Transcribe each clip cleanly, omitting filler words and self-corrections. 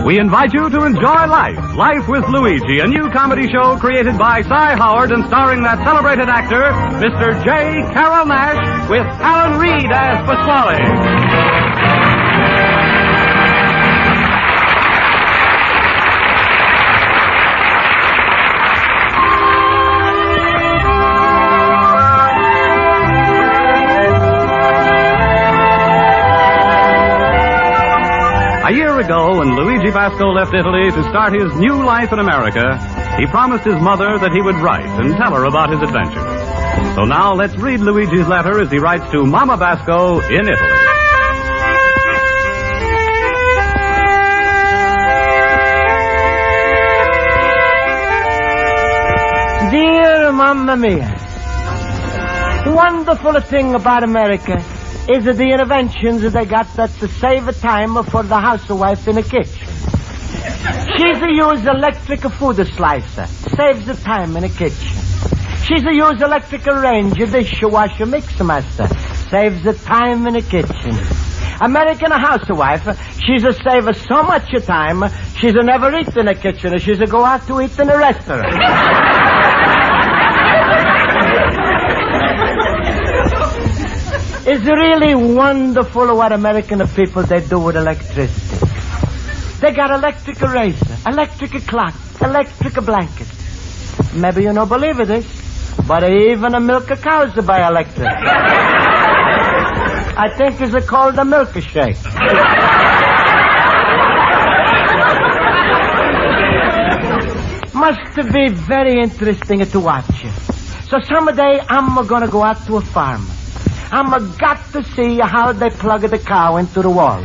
We invite you to enjoy Life. Life with Luigi, a new comedy show created by Cy Howard and starring that celebrated actor, Mr. J.Carrol Nash, with Alan Reed as Pasquale. A year ago, when Luigi Basco left Italy to start his new life in America, he promised his mother that he would write and tell her about his adventures. So now let's read Luigi's letter as he writes to Mama Basco in Italy. Dear Mamma Mia, the wonderful thing about America is the inventions they got that to save time for the housewife in the kitchen. She's a use electric food slicer, saves the time in the kitchen. She's a use electric range, dishwasher, mixer master, saves the time in the kitchen. American housewife, she's a save so much time, she's a never eat in the kitchen, she's a go out to eat in a restaurant. It's really wonderful what American people, they do with electricity. They got electric razor, electric clock, electric blanket. Maybe you don't believe it is, but even a milk cows by electric. I think it's called a milkshake. Must be very interesting to watch. So someday I'm gonna go out to a farm. I'm got to see how they plug the cow into the wall.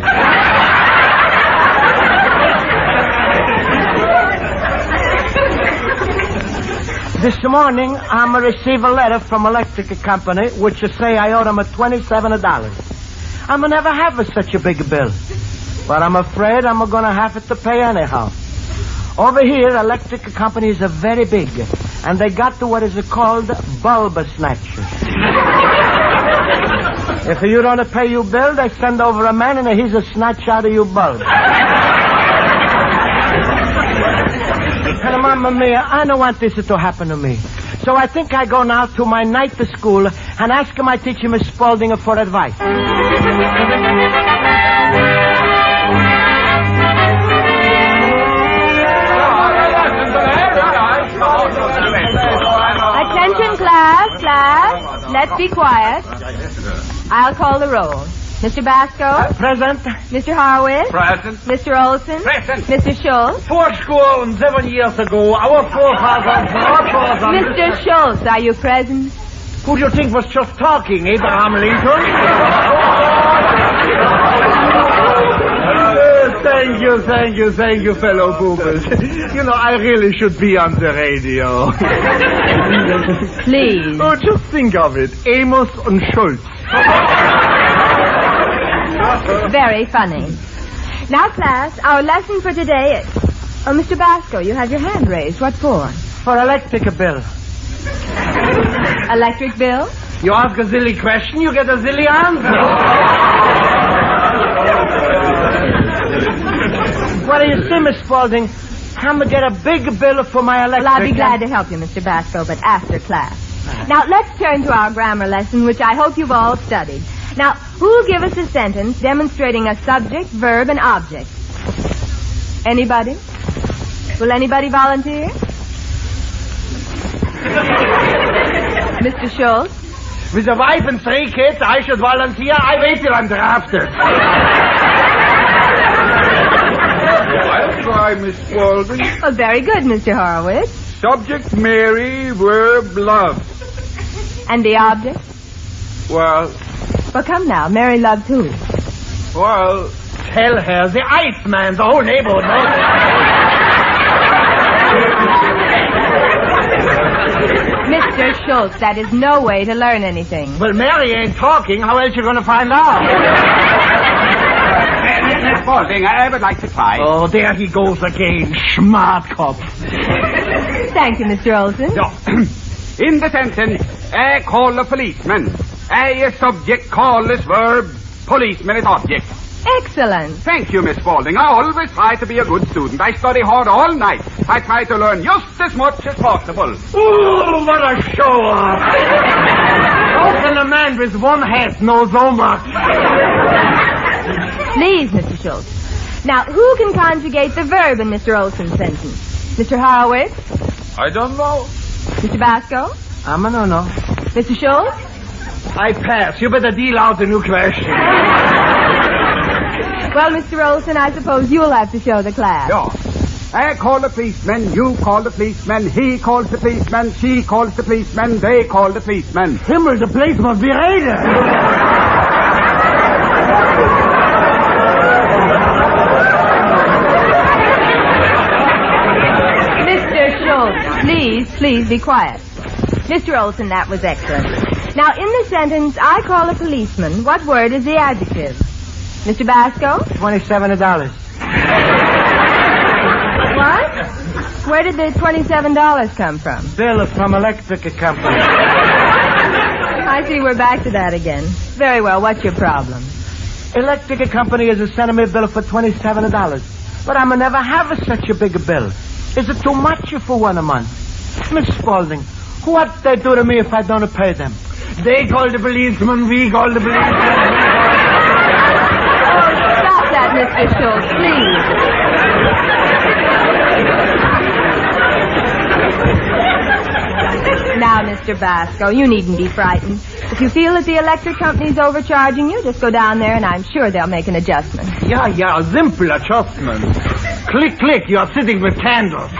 This morning, I'm receive a letter from electric company which say I owe them $27. I'm never have such a big bill, but I'm afraid I'm going to have to pay anyhow. Over here, electric companies are very big, and they got to what is called bulb snatchers. If you don't pay your bill, they send over a man and he's a snatch out of your bulb. And Mamma Mia, I don't want this to happen to me. So I think I go now to my night school and ask my teacher, Miss Spaulding, for advice. Attention, class. Let's be quiet. I'll call the roll. Mr. Basco? Present. Mr. Harwood? Present. Mr. Olson? Present. Mr. Schultz? 7 years ago, our forefathers... Mr. Schultz, are you present? Who do you think was just talking, Abraham Lincoln? Thank you, fellow boobers. You know, I really should be on the radio. Please. Oh, just think of it. Amos and Schultz. Very funny. Now, class, our lesson for today is... Oh, Mr. Basco, you have your hand raised. What for? For electric bill. Electric bill? You ask a silly question, you get a silly answer. What do you see, Miss Spaulding? I'm going to get a big bill for my electric... Well, I'll be glad to help you, Mr. Basco, but after class. Now, let's turn to our grammar lesson, which I hope you've all studied. Now, who'll give us a sentence demonstrating a subject, verb, and object? Anybody? Will anybody volunteer? Mr. Schultz? With a wife and 3 kids, I should volunteer. I wait till I'm drafted. I'll try, Miss Spaulding. Oh, very good, Mr. Horowitz. Subject, Mary, verb, love. And the object? Well, come now. Mary loved who? well... Tell her, the Iceman, the whole neighborhood knows. Mr. Schultz, that is no way to learn anything. Well, Mary ain't talking. How else you going to find out? Miss Spaulding, I would like to try. Oh, there he goes again. Smart cop. Thank you, Mr. Olson. So, in the sentence, call a policeman. A subject, call is verb, policeman is object. Excellent. Thank you, Miss Spaulding. I always try to be a good student. I study hard all night. I try to learn just as much as possible. Ooh, what a show-off. How can a man with one hat know so much? Please, Mr. Schultz. Now, who can conjugate the verb in Mr. Olson's sentence? Mr. Horowitz? I don't know. Mr. Basco? I'm a no-no. Mr. Schultz? I pass. You better deal out the new question. Well, Mr. Olson, I suppose you'll have to show the class. Yeah. I call the policeman, you call the policeman, he calls the policeman, she calls the policeman, they call the policeman. Himmel, the place must be raided. Mr. Schultz, please be quiet. Mr. Olson, that was excellent. Now, in the sentence, I call a policeman, what word is the adjective? Mr. Basco? $27. What? Where did the $27 come from? Bill from electric company. I see we're back to that again. Very well, what's your problem? Electric company is sending me a bill for $27. But I'm never have such a big bill. Is it too much for one a month? Miss Spaulding, what they do to me if I don't pay them? They call the policeman, we call the policeman. Stop that, Mr. Schultz, please. Now, Mr. Basco, you needn't be frightened. If you feel that the electric company's overcharging you, just go down there and I'm sure they'll make an adjustment. Yeah, a simple adjustment. Click, click, you're sitting with candles.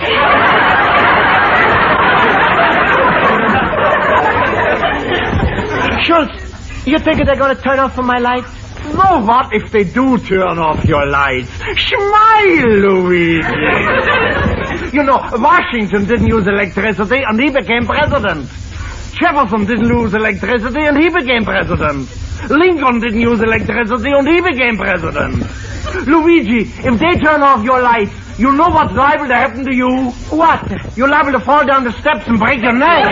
Schultz, you think they're going to turn off my lights? No, what if they do turn off your lights? Smile, Luigi. You know, Washington didn't use electricity and he became president. Jefferson didn't use electricity and he became president. Lincoln didn't use electricity and he became president. Luigi, if they turn off your lights, you know what's liable to happen to you? What? You're liable to fall down the steps and break your neck.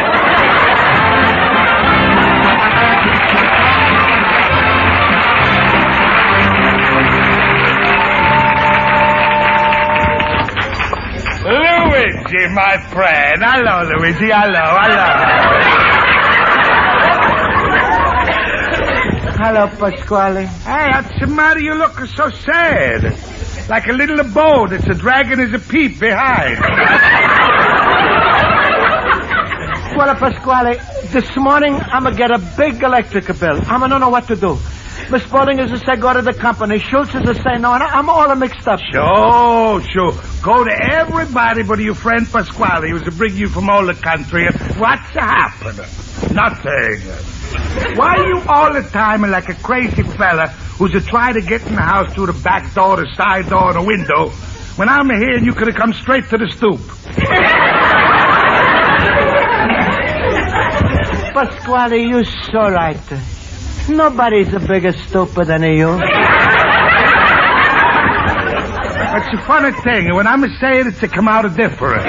Luigi, my friend. Hello, Luigi. Hello. Hello, Pasquale. Hey, what's the matter? You look so sad. Like a little boat that's a dragging his peep behind. Well, Pasquale, this morning I'm going to get a big electric bill. I don't know what to do. Miss Spaulding is to say go to the company. Schultz is to say no, and I'm all mixed up. Sure. Go to everybody but your friend Pasquale, who's to bring you from all the country. And what's happening? Nothing. Why are you all the time like a crazy fella who's to try to get in the house through the back door, the side door, and the window, when I'm here and you could have come straight to the stoop? Pasquale, you're so right. Nobody's a bigger stupid than you. That's a funny thing. When I'm saying it's to come out a different.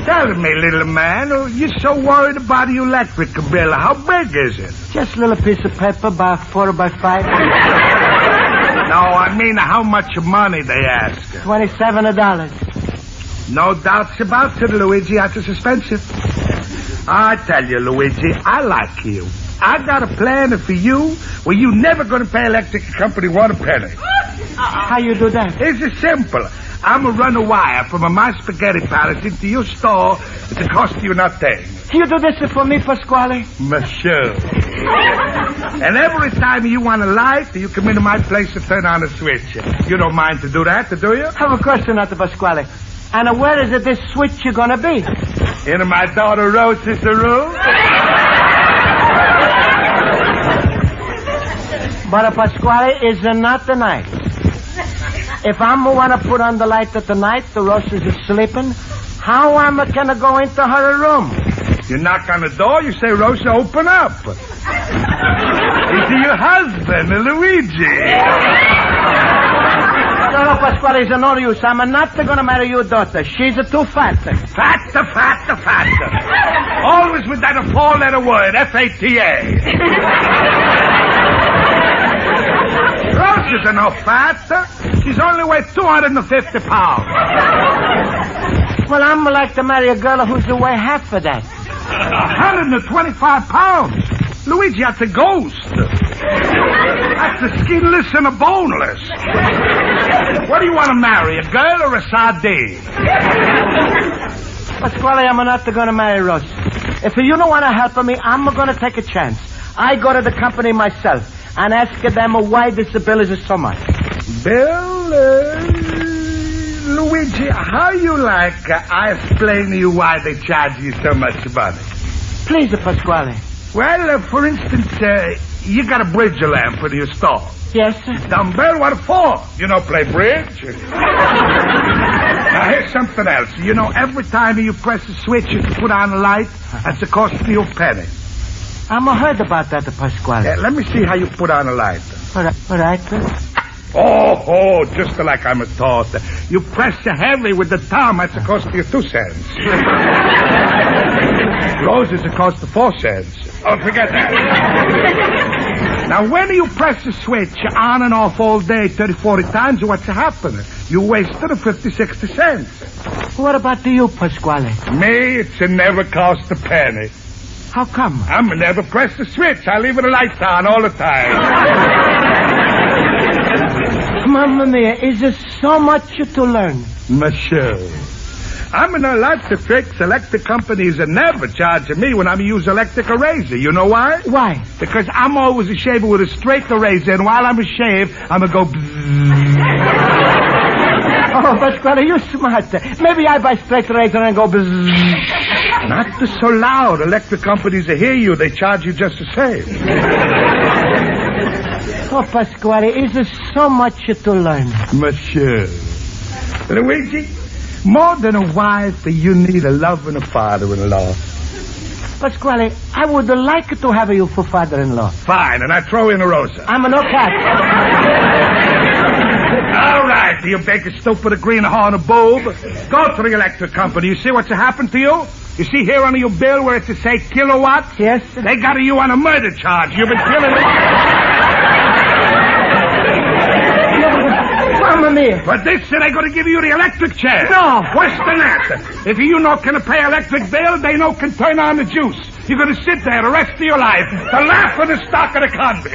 Tell me, little man, you're so worried about the electric bill. How big is it? Just a little piece of paper, about 4 by 5. No, I mean how much money they ask. $27. No doubts about it, Luigi. That's expensive. I tell you, Luigi, I like you. I got a plan for you where you never going to pay electric company one penny. How you do that? It's simple. I'm going to run a wire from my spaghetti palace into your store to cost you nothing. You do this for me, Pasquale? Monsieur. And every time you want a light, you come into my place to turn on a switch. You don't mind to do that, do you? Have a question, Dr. Pasquale. And where is it this switch you're going to be? In my daughter Rose's room. But Pasquale is not the night. If I'm want to put on the light at the night, the Roses is sleeping, how am I going to go into her room? You knock on the door, you say, Rosa, open up. It's your husband, Luigi. No, Pasquale, it's no use. I'm not going to marry your daughter. She's too fat. Fat. Always with that four-letter word, F-A-T-A. Rose isn't no fat. She's only weighs 250 pounds. Well, I'm like to marry a girl who's to weigh half of that. 125 pounds. Luigi, that's a ghost. That's a skinless and a boneless. What do you want to marry, a girl or a sardine? Pasquale, I'm not going to marry Rose. If you don't want to help me, I'm going to take a chance. I go to the company myself and ask them why this bill is so much. Bill, Luigi, how you like I explain to you why they charge you so much money? Please, Pasquale. Well, for instance, you got a bridge lamp for your stall. Yes, sir. Dumbbell, what for? You know, play bridge. Now, here's something else. You know, every time you press a switch to put on a light, that's a cost of you a penny. I'm heard about that, Pasquale. Let me see how you put on a light. All right, sir. Oh, just like I'm taught. You press heavy with the thumb, that's a cost of you 2 cents. Roses, it costs 4 cents. Oh, forget that. Now, when you press the switch on and off all day, 30, 40 times, what's happening? You wasted 50, 60 cents. What about you, Pasquale? Me, it's never cost a penny. How come? I'm never press the switch. I leave the lights on all the time. Mamma mia, is there so much to learn? Monsieur, I'm in a lot to fix. Electric companies are never charging me when I use electric razor. You know why? Why? Because I'm always a shaver with a straight razor, and while I'm a shave, I'm a go bzzz. Oh, Pasquale, you're smart. Maybe I buy straight razor and go bzzz. Not so loud. Electric companies will hear you. They charge you just the same. Oh, Pasquale, is there so much to learn? Monsieur. Luigi, more than a wife, you need a loving father-in-law. Pasquale, I would like to have you for father-in-law. Fine, and I throw in a Rosa. I'm no cat. All right, you big stupid greenhorn boob. Go to the electric company. You see what's happened to you? You see here on your bill where it say kilowatts? Yes. They got you on a murder charge. You've been killing... Mamma mia. But this, they're going to give you the electric chair. No. Worse than that. If you not can pay electric bill, they no can turn on the juice. You're going to sit there the rest of your life, the laugh of the stock of the convict.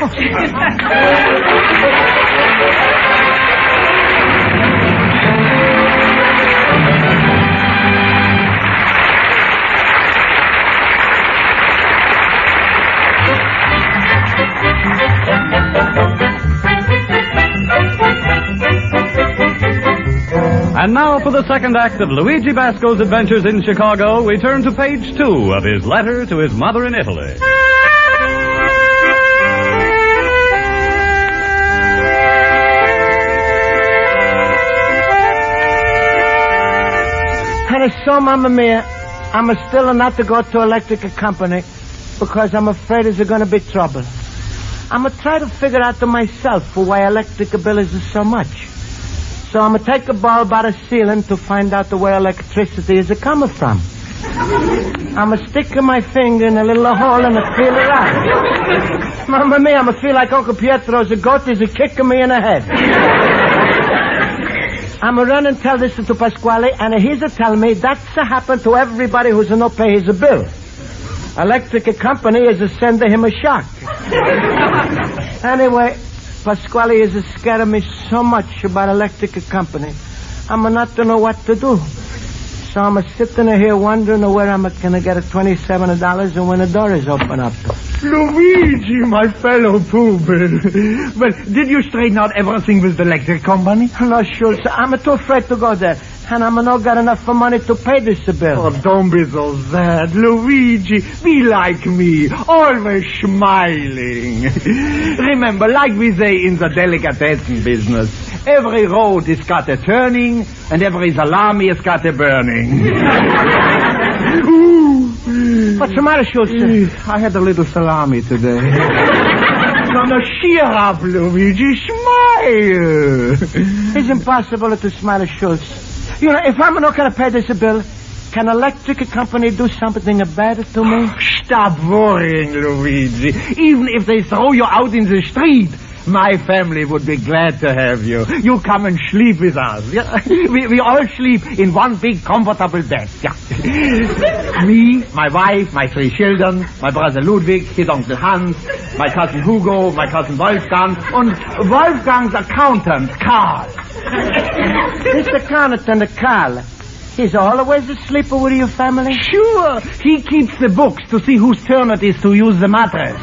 And now for the second act of Luigi Basco's adventures in Chicago, we turn to page 2 of his letter to his mother in Italy. And so, Mamma mia, I'm still not to go to electric company because I'm afraid there's going to be trouble. I'm going to try to figure out to myself why electric bill is so much. So I'm going to take a ball by the ceiling to find out where electricity is coming from. I'm going to stick my finger in a little hole and feel it out. Mamma mia, I'm going to feel like Uncle Pietro's goat is kicking me in the head. I'm going to run and tell this to Pasquale, and he's to tell me that's happened to everybody who's not pay his bill. Electric company is sending him a shock. Anyway, Pasquale is scaring me so much about electric company. I'm not to know what to do. So I'm sitting here wondering where I'm going to get $27 and when the door is open up. Luigi, my fellow pupil. Well, did you straighten out everything with the electric company? No, Schultz, I'm too afraid to go there. And I'm not got enough money to pay this bill. Oh, don't be so sad, Luigi. Be like me, always smiling. Remember, like we say in the delicatessen business, every road is got a turning, and every salami has got a burning. What's the matter, Schultz? I had a little salami today. No, cheer up, Luigi. Smile. It's impossible to smile, Schultz. You know, if I'm not going to pay this bill, can electric company do something bad to me? Stop worrying, Luigi. Even if they throw you out in the street, My family would be glad to have you. You come and sleep with us. Yeah? We all sleep in one big comfortable bed. Yeah. Me, my wife, my 3 children, my brother Ludwig, his uncle Hans, my cousin Hugo, my cousin Wolfgang, and Wolfgang's accountant, Karl. This accountant, Carl. He's always asleep with your family? Sure. He keeps the books to see whose turn it is to use the mattress.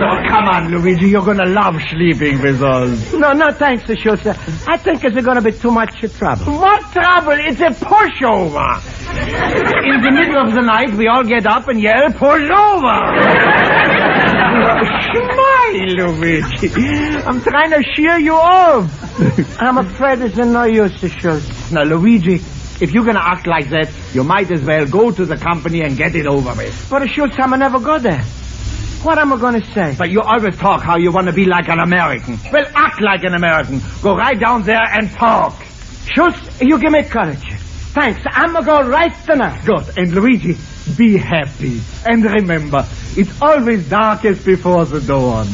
Oh, come on, Luigi. You're going to love sleeping with us. No, thanks, Schultz. I think it's going to be too much trouble. What trouble? It's a pushover. In the middle of the night, we all get up and yell, push over. Smile, Luigi. I'm trying to cheer you up. I'm afraid it's no use, Schultz. Now, Luigi, if you're going to act like that, you might as well go to the company and get it over with. But Schultz, I'm never go there. What am I going to say? But you always talk how you want to be like an American. Well, act like an American. Go right down there and talk. Schultz, you give me courage. Thanks. I'm going to go right tonight. Good. And Luigi, be happy. And remember, it's always darkest before the dawn.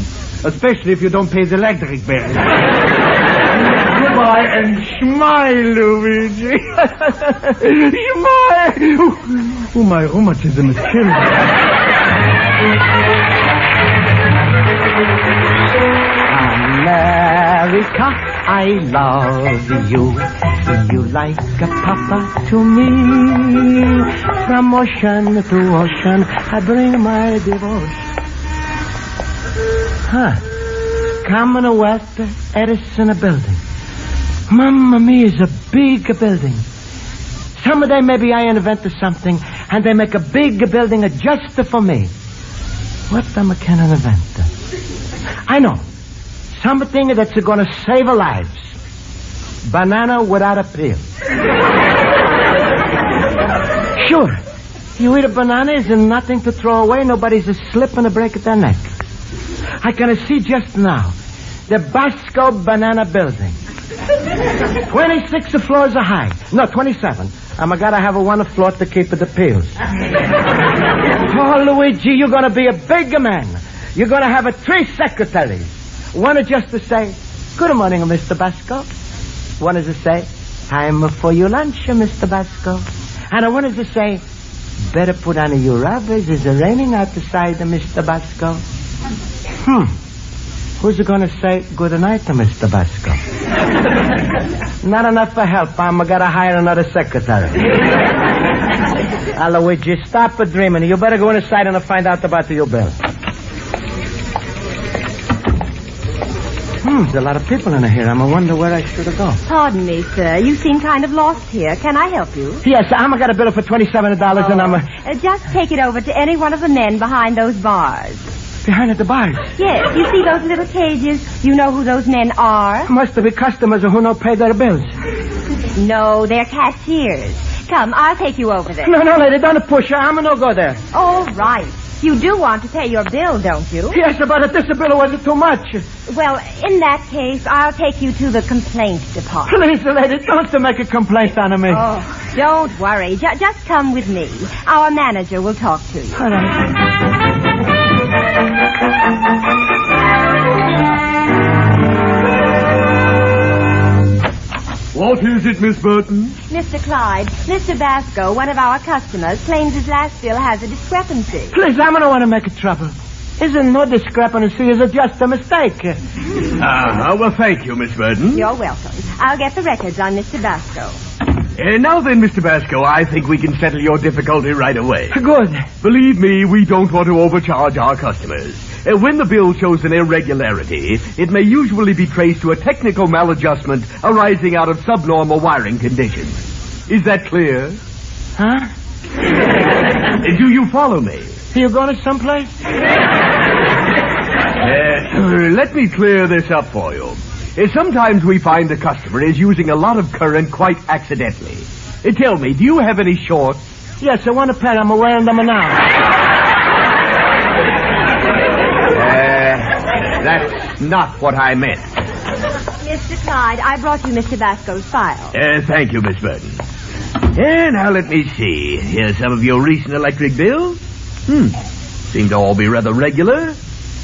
Especially if you don't pay the electric bill. Goodbye and smile, Luigi. Smile. Oh, my rheumatism is killing me. America, I love you. You like a papa to me. From ocean to ocean, I bring my devotion. Commonwealth Edison building. Mamma mia, is a big building. Someday maybe I invented something and they make a big building just for me. What am I can invent? I know. Something that's going to save lives. Banana without a peel. Sure. You eat a banana, is nothing to throw away. Nobody's slipping to break their neck. I can see just now the Basco Banana Building. 26 floors high. No, 27. I'm going to have one floor to keep the peels. Oh, Luigi, you're going to be a big man. You're going to have 3 secretaries. One is just to say, good morning, Mr. Basco. One is to say, time for your lunch, Mr. Basco. And one is to say, better put on your rubbers. It's raining outside, Mr. Basco. Who's going to say good night to Mr. Basco? Not enough for help. I'm going to hire another secretary. Luigi, stop dreaming. You better go inside and find out about your bill. There's a lot of people in here. I wonder where I should go. Pardon me, sir. You seem kind of lost here. Can I help you? Yes, I'm got a bill for $27 and I'm... Just take it over to any one of the men behind those bars. Behind the bars? Yes. You see those little cages? You know who those men are? Must be customers who don't pay their bills. No, they're cashiers. Come, I'll take you over there. No, lady, don't push her. I'm no go there. All right. You do want to pay your bill, don't you? Yes, but this bill wasn't too much. Well, in that case, I'll take you to the complaint department. Please, lady, don't make a complaint on me. Oh, don't worry. Just come with me. Our manager will talk to you. All right. What is it, Miss Burton? Mr. Clyde, Mr. Basco, one of our customers, claims his last bill has a discrepancy. Please, I don't want to make trouble. Isn't no discrepancy, is it just a mistake? Well, thank you, Miss Burton. You're welcome. I'll get the records on Mr. Basco. Now then, Mr. Basco, I think we can settle your difficulty right away. Good. Believe me, we don't want to overcharge our customers. When the bill shows an irregularity, it may usually be traced to a technical maladjustment arising out of subnormal wiring conditions. Is that clear? Huh? Do you follow me? Are you going to someplace? Let me clear this up for you. Sometimes we find the customer is using a lot of current quite accidentally. Tell me, do you have any shorts? Yes, I want a pair. I'm wearing them now. That's not what I meant. Mr. Clyde, I brought you Mr. Basco's file. Thank you, Miss Burton. Now let me see. Here's some of your recent electric bills. Seem to all be rather regular.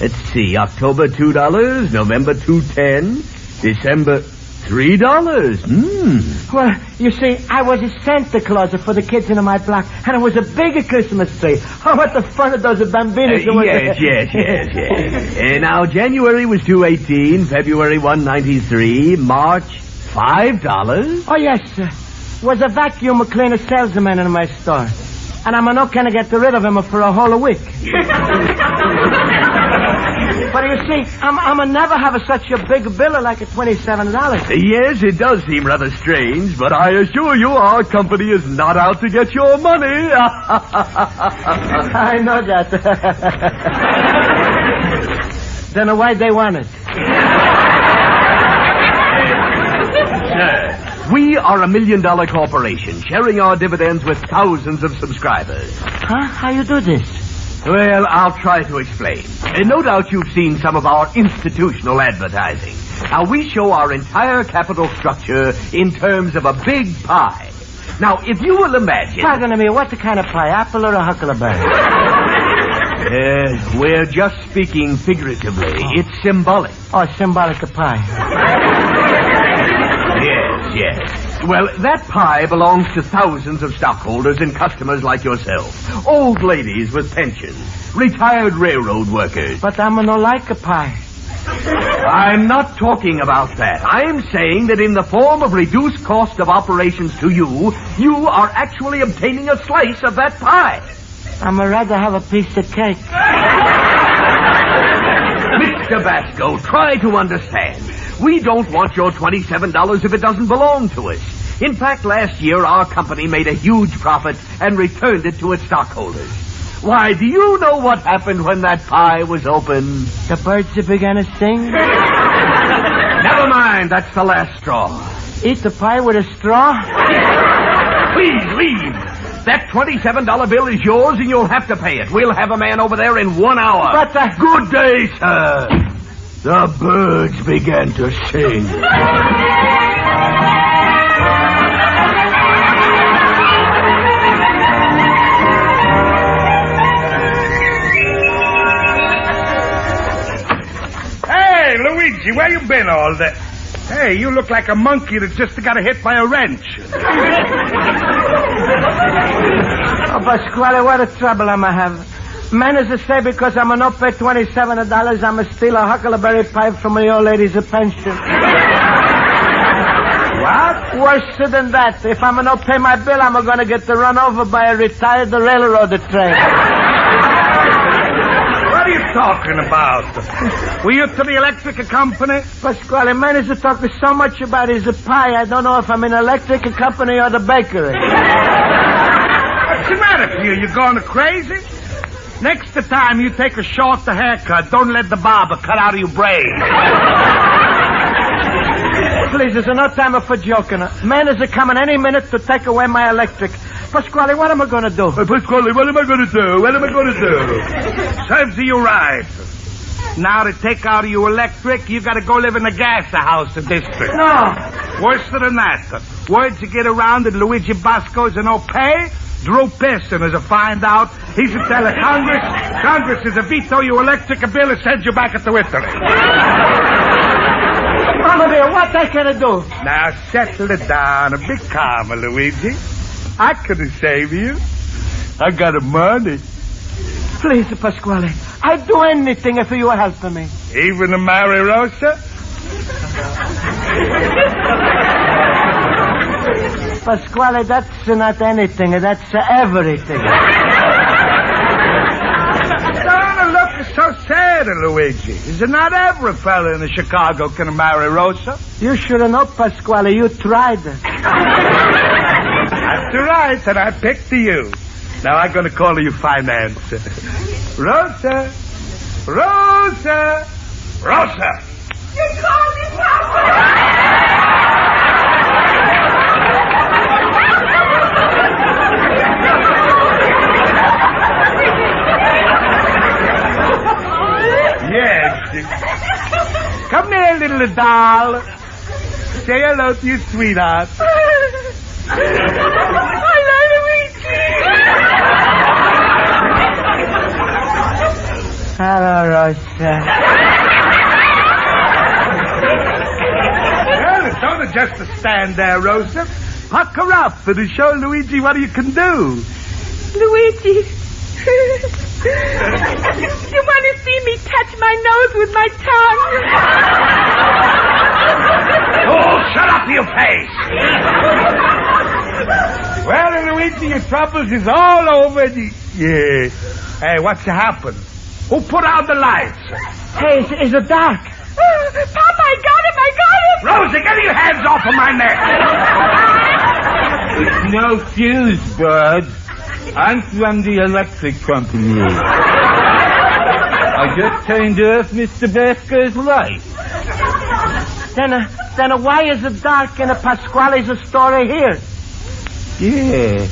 Let's see. October, $2. November, $2.10. December, $3. Well, you see, I was a Santa Claus for the kids in my block, and it was a bigger Christmas tree. Oh, what the fun of those bambinos. Yes. Now, January was $2.18, February, $1.93, March, $5. Oh, yes, sir. Was a vacuum cleaner salesman in my store. And I'm not going to get rid of him for a whole week. But you see, I'm never have such a big bill like a $27. Yes, it does seem rather strange, but I assure you our company is not out to get your money. I know that. Then why they want it? Sir, we are $1 million corporation, sharing our dividends with thousands of subscribers. Huh? How you do this? Well, I'll try to explain. No doubt you've seen some of our institutional advertising. Now, we show our entire capital structure in terms of a big pie. Now, if you will imagine... Pardon me, what kind of pie? Apple or a huckleberry? We're just speaking figuratively. Oh. It's symbolic. Oh, symbolic pie. Yes. Well, that pie belongs to thousands of stockholders and customers like yourself. Old ladies with pensions, retired railroad workers. But I'm no like a pie. I'm not talking about that. I'm saying that in the form of reduced cost of operations to you, you are actually obtaining a slice of that pie. I'd rather have a piece of cake. Mr. Basco, try to understand. We don't want your $27 if it doesn't belong to us. In fact, last year our company made a huge profit and returned it to its stockholders. Why, do you know what happened when that pie was opened? The birds began to sing? Never mind, that's the last straw. Eat the pie with a straw? Please leave. That $27 bill is yours and you'll have to pay it. We'll have a man over there in 1 hour. But Good day, sir. The birds began to sing. Hey, Luigi, where you been all day? Hey, you look like a monkey that just got hit by a wrench. Oh, Pasquale, what a trouble I'm have. Man is to say because I'm not pay $27, I'm steal a huckleberry pie from the old lady's pension. What? Worse than that. If I'm not pay my bill, I'm going to get run over by a retired railroad train. What are you talking about? Were you to the electric company? Pasquale, man is to talk so much about his pie, I don't know if I'm in electric company or the bakery. What's the matter with you? You going crazy? Next time you take a shorter haircut, don't let the barber cut out of your brain. Please, there's no time for joking. Man is coming any minute to take away my electric. Pasquale, what am I going to do? Pasquale, what am I going to do? What am I going to do? Serves you right. Now to take out of your electric, you got to go live in the gas house district. No. Worse than that. Words you get around that Luigi Basco's no pay. Drew Pearson is a find out. He's to tell Congress. Congress is a veto your electric bill and send you back to Italy. Mama dear, what I can do? Now settle it down. Be calm, Luigi. I could have saved you. I got the money. Please, Pasquale, I'd do anything if you were helping me. Even to marry Rosa? Pasquale, that's not anything. That's everything. Don't look so sad, Luigi. Is it not every fella in Chicago can marry Rosa? You should have known, Pasquale. You tried. That's right, and I picked you. Now I'm going to call you finance. Rosa! Rosa! Rosa! You called me Papa! Yes. Come here, little doll. Say hello to your sweetheart. Hello, Rosa. Well, it's only just to stand there, Rosa. Pucker up and show Luigi what you can do. Luigi. You want to see me touch my nose with my tongue? Oh, shut up, you face! Well, Luigi, your troubles is all over. Yeah. Hey, what's happened? Who put out the lights? Hey, is it dark? Papa, I got him! Rosa, get your hands off of my neck! It's no fuse, bud. I'm from the electric company. I just turned off Mr. Basco's light. Then why is it dark in a Pasquale's store here? Yeah.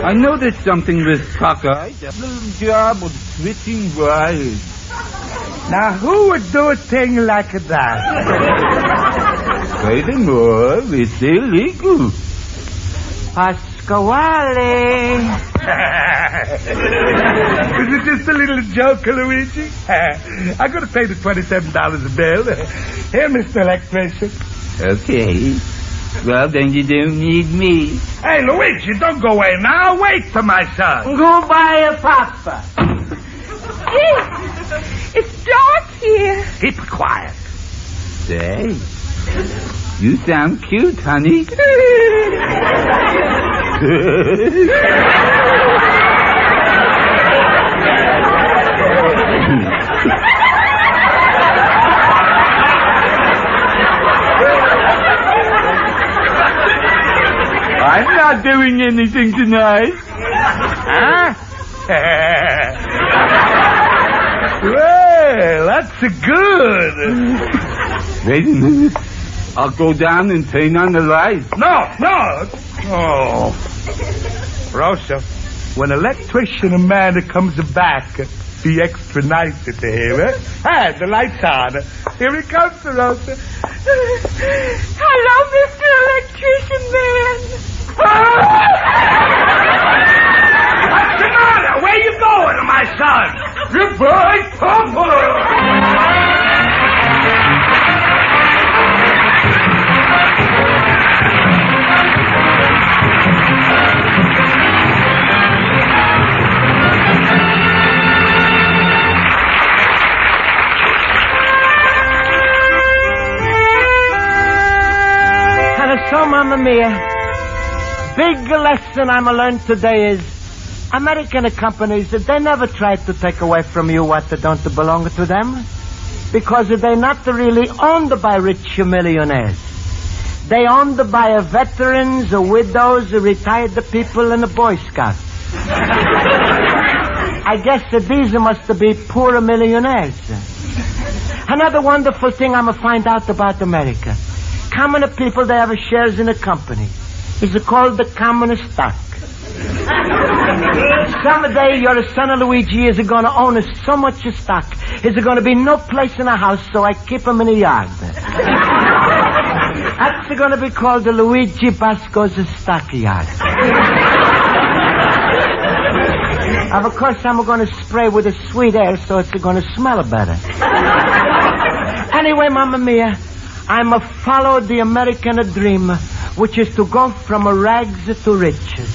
I noticed something was cockeyed. A little job of switching wires. Now, who would do a thing like that? Furthermore, it's illegal. Pasquale. Is it just a little joke, Luigi? I'm going to pay the $27 a bill. Here, Mr. Electrician. Okay. Well, then you don't need me. Hey, Luigi, don't go away now. Wait for my son. Goodbye, Papa. It's dark here. Keep quiet. Say, you sound cute, honey. I'm not doing anything tonight. Huh? Well, that's good. Wait a minute. I'll go down and turn on the lights. No. Oh. Rosa, when electrician Amanda comes back, be extra nice to him, eh? Hey, the light's on. Here he comes, Rosa. Hello, Mr. Electrician Man. What's the matter? Where you going, my son? Goodbye, Papa. So, Mamma Mia, big lesson I'm learned today is American companies, they never try to take away from you what don't belong to them because they're not really owned by rich millionaires. They owned by veterans, widows, retired people, and the Boy Scouts. I guess these must be poor millionaires. Another wonderful thing I'm going to find out about America. Common people, they have shares in a company. It's called the common stock. Someday your son Luigi is going to own so much stock. There's going to be no place in the house, so I keep him in the yard. That's going to be called the Luigi Basco's stockyard. Of course, I'm going to spray with a sweet air so it's going to smell better. Anyway, Mamma Mia, I'm a follow the American dream, which is to go from rags to riches.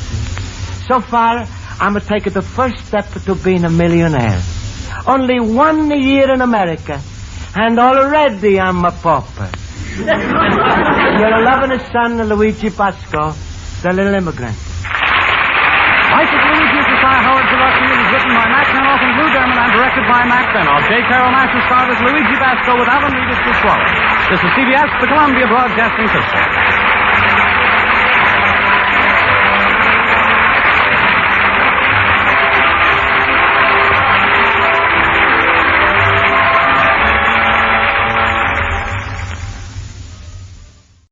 So far, I'm going to take the first step to being a millionaire. Only 1 year in America, and already I'm a pauper. Your loving son, Luigi Basco, the little immigrant. Life of Luigi is by Howard Gillespie. It was written by Mac Benoff and Lou Derman and directed by Mac Benoff. J.Carrol Nash starred as Luigi Basco with Alan Reed as Pasquale. This is CBS, the Columbia Broadcasting System.